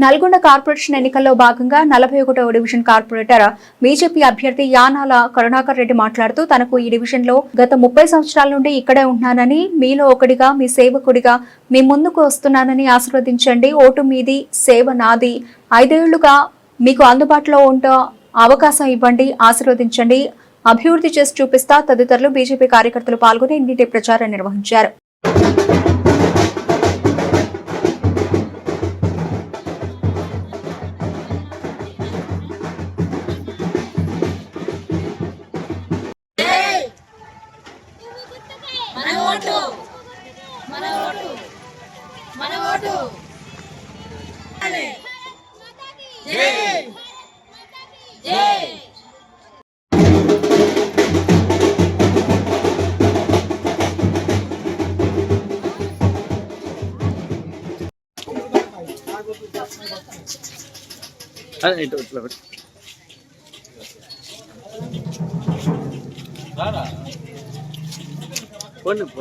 Nalgonda corporation ఎన్నికల్లో భాగంగా 41వ division corporator BJP అభ్యర్థి యానాల కరుణాకర్ రెడ్డి మాట్లాడుతూ తనకు ఈ డివిజన్లో గత 30 సంవత్సరాల నుండి ఇక్కడే ఉంటున్నానని, మీలో ఒకటిగా మీ సేవకుడిగా మీ ముందుకు వస్తున్నానని ఆశీర్వదించండి. ఓటు మీది, సేవ నాది. 5 ఏళ్లుగా మీకు అందుబాటులో ఉండే అవకాశం ఇవ్వండి, ఆశీర్వదించండి, అభివృద్ధి చేసి చూపిస్తా తదితరులు బీజేపీ కార్యకర్తలు పాల్గొని ఇంటింటి ప్రచారం నిర్వహించారు.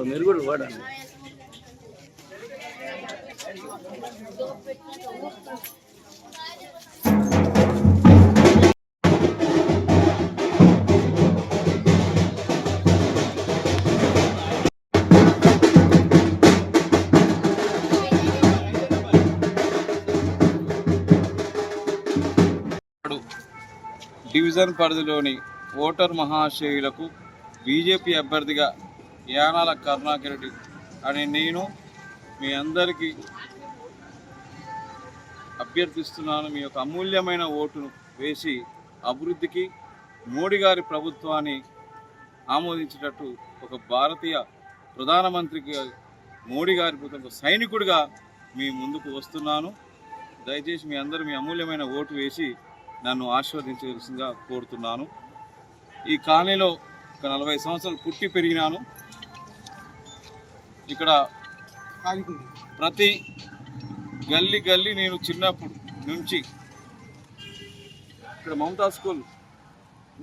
మీరు కూడా వాడండి. డివిజన్ పరిధిలోని ఓటర్ మహాశయులకు బీజేపీ అభ్యర్థిగా యానాల కరుణాకర్ రెడ్డి అని నేను మీ అందరికీ అభ్యర్థిస్తున్నాను. మీ యొక్క అమూల్యమైన ఓటును వేసి అభివృద్ధికి మోడీ గారి ప్రభుత్వాన్ని ఆమోదించేటట్టు ఒక భారతీయ ప్రధానమంత్రికి మోడీ గారి ప్రభుత్వం సైనికుడిగా మీ ముందుకు వస్తున్నాను. దయచేసి మీ అందరూ మీ అమూల్యమైన ఓటు వేసి నన్ను ఆశీర్వదించవలసిందిగా కోరుతున్నాను. ఈ కాలనీలో ఒక 40 సంవత్సరాలు పుట్టి పెరిగినాను. ఇక్కడ ప్రతి గల్లీ నేను చిన్నప్పుడు నుంచి ఇక్కడ మమతా స్కూల్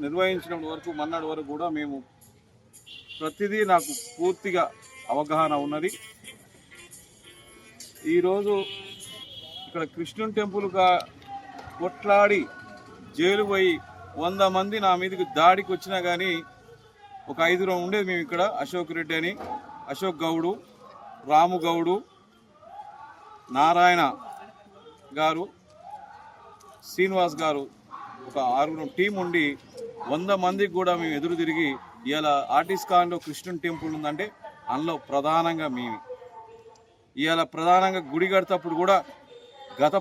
నిర్వహించిన వరకు మన్నాడు వరకు కూడా మేము ప్రతిదీ నాకు పూర్తిగా అవగాహన ఉన్నది. ఈరోజు ఇక్కడ కృష్ణుని టెంపుల్గా కొట్లాడి జైలు పోయి 100 మంది నా మీదకి దాడికి వచ్చినా కానీ ఒక 5 ఉండేది మేము ఇక్కడ. అశోక్ రెడ్డి అని, అశోక్ గౌడు, రాము గౌడు, నారాయణ గారు, శ్రీనివాస్ గారు, ఒక 6 టీం ఉండి 100 మందికి కూడా మేము ఎదురు తిరిగి ఇవాళ ఆర్టిస్ట్ కాలనీలో కృష్ణుని టెంపుల్ ఉందంటే అందులో ప్రధానంగా మేము ఇవాళ ప్రధానంగా గుడి కడతప్పుడు కూడా గత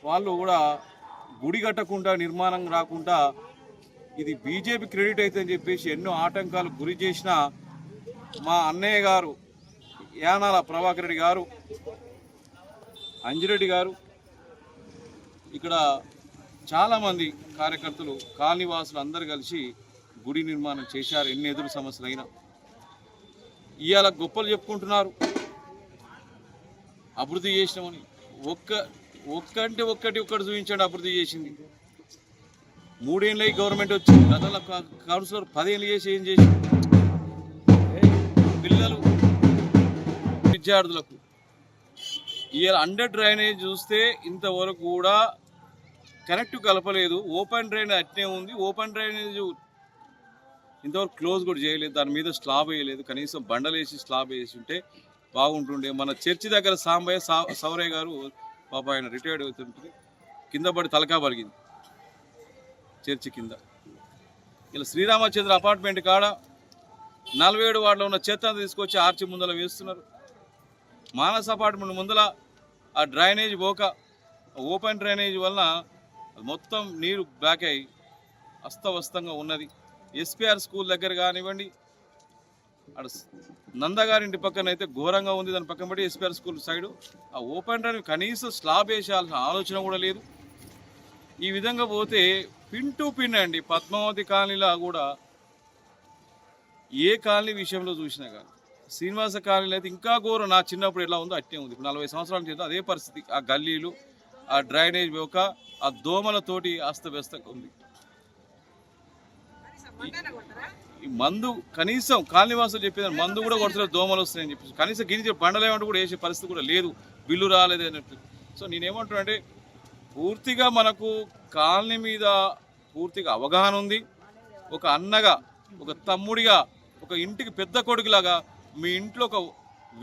వాళ్ళు కూడా గుడి కట్టకుండా నిర్మాణం రాకుండా ఇది బీజేపీ క్రెడిట్ అవుతుందని చెప్పేసి ఎన్నో ఆటంకాలు గురి చేసిన మా అన్నయ్య గారు యానాల ప్రభాకర్ రెడ్డి గారు, అంజిరెడ్డి గారు, ఇక్కడ చాలామంది కార్యకర్తలు కాలనీవాసులు అందరు కలిసి గుడి నిర్మాణం చేశారు. ఎన్ని ఎదురు సమస్యలు అయినా ఇవాళ గొప్పలు చెప్పుకుంటున్నారు, అభివృద్ధి చేసినామని. ఒక్కటి చూపించండి అభివృద్ధి చేసింది. 3 ఏళ్ళ గవర్నమెంట్ వచ్చింది, గతంలో కౌన్సిలర్ 10 ఏళ్ళు చేసి ఏం చేసి పిల్లలు విద్యార్థులకు ఇవాళ అండర్ డ్రైనేజ్ చూస్తే ఇంతవరకు కూడా కనెక్ట్ కలపలేదు. ఓపెన్ డ్రైనేజ్ అట్నే ఉంది. ఓపెన్ డ్రైనేజ్ ఇంతవరకు క్లోజ్ కూడా చేయలేదు. దాని మీద స్లాబ్ వేయలేదు. కనీసం బండలు వేసి స్లాబ్ వేసి ఉంటే బాగుంటుండే. మన చర్చి దగ్గర సాంబయ్య సౌరయ్య గారు పాప ఆయన రిటైర్డ్ అవుతుంటుంది, కింద పడి తలకా పలిగింది చర్చి కింద. ఇలా శ్రీరామచంద్ర అపార్ట్మెంట్ కాడ 47 వార్డులో ఉన్న చెత్త తీసుకొచ్చి ఆర్చి ముందర వేస్తున్నారు. మానస్ అపార్ట్మెంట్ ముందర ఆ డ్రైనేజ్ పోక ఓపెన్ డ్రైనేజ్ వలన మొత్తం నీరు బ్లాక్ అయ్యి అస్తవ్యస్తంగా ఉన్నది. ఎస్పీఆర్ స్కూల్ దగ్గర కానివ్వండి, అక్కడ నందగారింటి పక్కన అయితే ఘోరంగా ఉంది. దాని పక్కన బట్టి ఎస్పీఆర్ స్కూల్ సైడు ఆ ఓపెన్ డ్రైన్ కనీసం స్లాబ్ వేసేయాల్సిన ఆలోచన కూడా లేదు. ఈ విధంగా పోతే పిన్ టు పిన్ అండి. పద్మావతి కాలనీలో కూడా ఏ కాలనీ విషయంలో చూసినా కానీ, శ్రీనివాస కాలనీలో అయితే ఇంకా ఘోరం. నా చిన్నప్పుడు ఎలా ఉందో అట్టే ఉంది. 40 సంవత్సరాల చేత అదే పరిస్థితి. ఆ గల్లీలు, ఆ డ్రైనేజ్ ఒక ఆ దోమలతోటి అస్తవ్యస్తంగా ఉంది. ఈ మందు కనీసం కాలనీవాసులు చెప్పేదాన్ని మందు కూడా కొడుతున్నారు, దోమలు వస్తున్నాయని చెప్పేసి కనీసం గిరిజ బండలేమంటూ కూడా వేసే పరిస్థితి కూడా లేదు, బిల్లు రాలేదు అన్నట్టు. సో నేనేమంటున్నా అంటే పూర్తిగా మనకు కాలనీ మీద పూర్తిగా అవగాహన ఉంది. ఒక అన్నగా, ఒక తమ్ముడిగా, ఒక ఇంటికి పెద్ద కొడుకులాగా మీ ఇంట్లో ఒక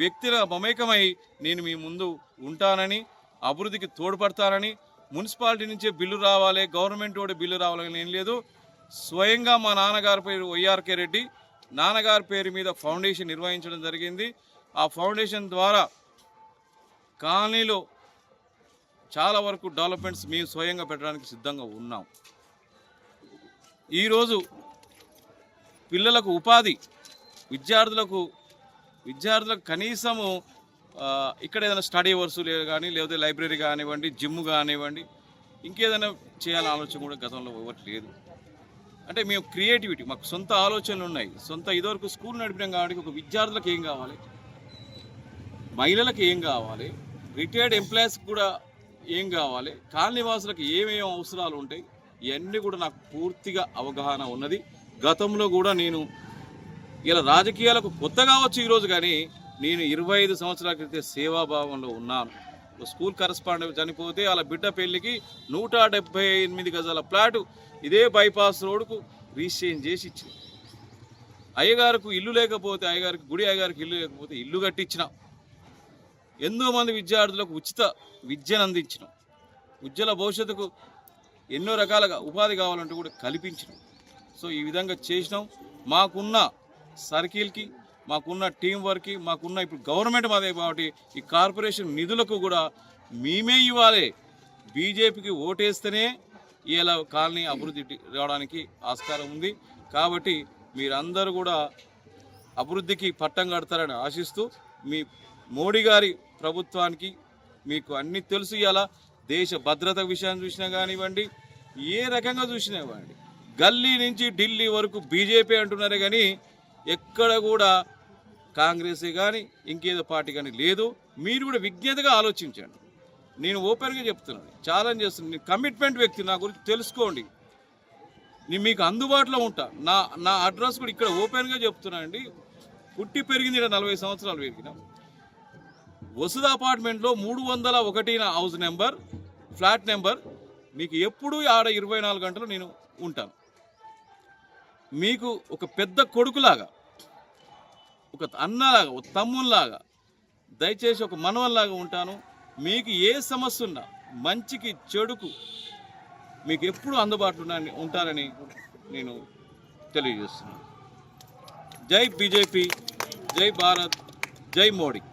వ్యక్తిగా మమేకమై నేను మీ ముందు ఉంటానని, అభివృద్ధికి తోడ్పడతానని. మున్సిపాలిటీ నుంచే బిల్లు రావాలి, గవర్నమెంట్ కూడా బిల్లు రావాలని ఏం లేదు. స్వయంగా మా నాన్నగారి పేరు వైఆర్కే రెడ్డి, నాన్నగారి పేరు మీద ఫౌండేషన్ నిర్వహించడం జరిగింది. ఆ ఫౌండేషన్ ద్వారా కాలనీలో చాలా వరకు డెవలప్మెంట్స్ మేము స్వయంగా పెట్టడానికి సిద్ధంగా ఉన్నాం. ఈరోజు పిల్లలకు ఉపాధి, విద్యార్థులకు కనీసము ఇక్కడ ఏదైనా స్టడీ అవర్స్ కానీ, లేకపోతే లైబ్రరీ కానివ్వండి, జిమ్ కానివ్వండి, ఇంకేదైనా చేయాలని ఆలోచన కూడా గతంలో ఇవ్వట్లేదు. అంటే మేము క్రియేటివిటీ, మాకు సొంత ఆలోచనలు ఉన్నాయి. ఇదివరకు స్కూల్ నడిపినాం కాబట్టి ఒక విద్యార్థులకు ఏం కావాలి, మహిళలకు ఏం కావాలి, రిటైర్డ్ ఎంప్లాయీస్కి కూడా ఏం కావాలి, కాలనీవాసులకు ఏమేమి అవసరాలు ఉంటాయి, ఇవన్నీ కూడా నాకు పూర్తిగా అవగాహన ఉన్నది. గతంలో కూడా నేను ఇలా రాజకీయాలకు కొత్త కావచ్చు ఈరోజు, కానీ నేను 25 సంవత్సరాల క్రితం సేవాభావంలో ఉన్నాను. స్కూల్ కరస్పాండెంట్ చనిపోతే వాళ్ళ బిడ్డ పెళ్లికి 178 గజాల ప్లాటు ఇదే బైపాస్ రోడ్డుకు రిజిస్ట్రేషన్ చేసి ఇచ్చింది. అయ్యగారికి ఇల్లు లేకపోతే, గుడి అయ్యగారికి ఇల్లు లేకపోతే ఇల్లు కట్టించినాం. ఎంతో మంది విద్యార్థులకు ఉచిత విద్యను అందించినాం. ఉజ్వల భవిష్యత్తుకు ఎన్నో రకాలుగా ఉపాధి కావాలంటే కూడా కల్పించినాం. సో ఈ విధంగా చేసినాం. మాకున్న సర్కిల్కి, మాకున్న టీం వర్క్కి, మాకున్న ఇప్పుడు గవర్నమెంట్ మాదే కాబట్టి ఈ కార్పొరేషన్ నిధులకు కూడా మేమే ఇవ్వాలి. బీజేపీకి ఓటేస్తేనే ఇలా కాలనీ అభివృద్ధి రావడానికి ఆస్కారం ఉంది. కాబట్టి మీరందరూ కూడా అభివృద్ధికి పట్టం కడతారని ఆశిస్తూ, మీ మోడీ గారి ప్రభుత్వానికి మీకు అన్నీ తెలుసు. ఇలా దేశ భద్రత విషయాన్ని చూసినా కానివ్వండి, ఏ రకంగా చూసినా కానివ్వండి, గల్లీ నుంచి ఢిల్లీ వరకు బీజేపీ అంటున్నారే కానీ ఎక్కడ కూడా కాంగ్రెస్ కానీ ఇంకేదో పార్టీ కానీ లేదు. మీరు కూడా విజ్ఞతగా ఆలోచించండి. నేను ఓపెన్గా చెప్తున్నాను, ఛాలెంజ్ చేస్తున్నాను. నేను కమిట్మెంట్ వ్యక్తి, నా గురించి తెలుసుకోండి. నేను మీకు అందుబాటులో ఉంటా. నా అడ్రస్ కూడా ఇక్కడ ఓపెన్గా చెప్తున్నానండి. పుట్టి పెరిగింది ఇక్కడ 40 సంవత్సరాలు పెరిగిన వసుధ అపార్ట్మెంట్లో 301 హౌస్ నెంబర్, ఫ్లాట్ నెంబర్. మీకు ఎప్పుడూ ఆడ 24 గంటలు నేను ఉంటాను. మీకు ఒక పెద్ద కొడుకులాగా, ఒక అన్నలాగా, ఒక తమ్ముల్లాగా, దయచేసి ఒక మనవల్లాగా ఉంటాను. మీకు ఏ సమస్య ఉన్నా, మంచికి చెడుకు మీకు ఎప్పుడు అందుబాటులో ఉంటారని నేను తెలియజేస్తున్నాను. జై బీజేపీ, జై భారత్, జై మోడీ.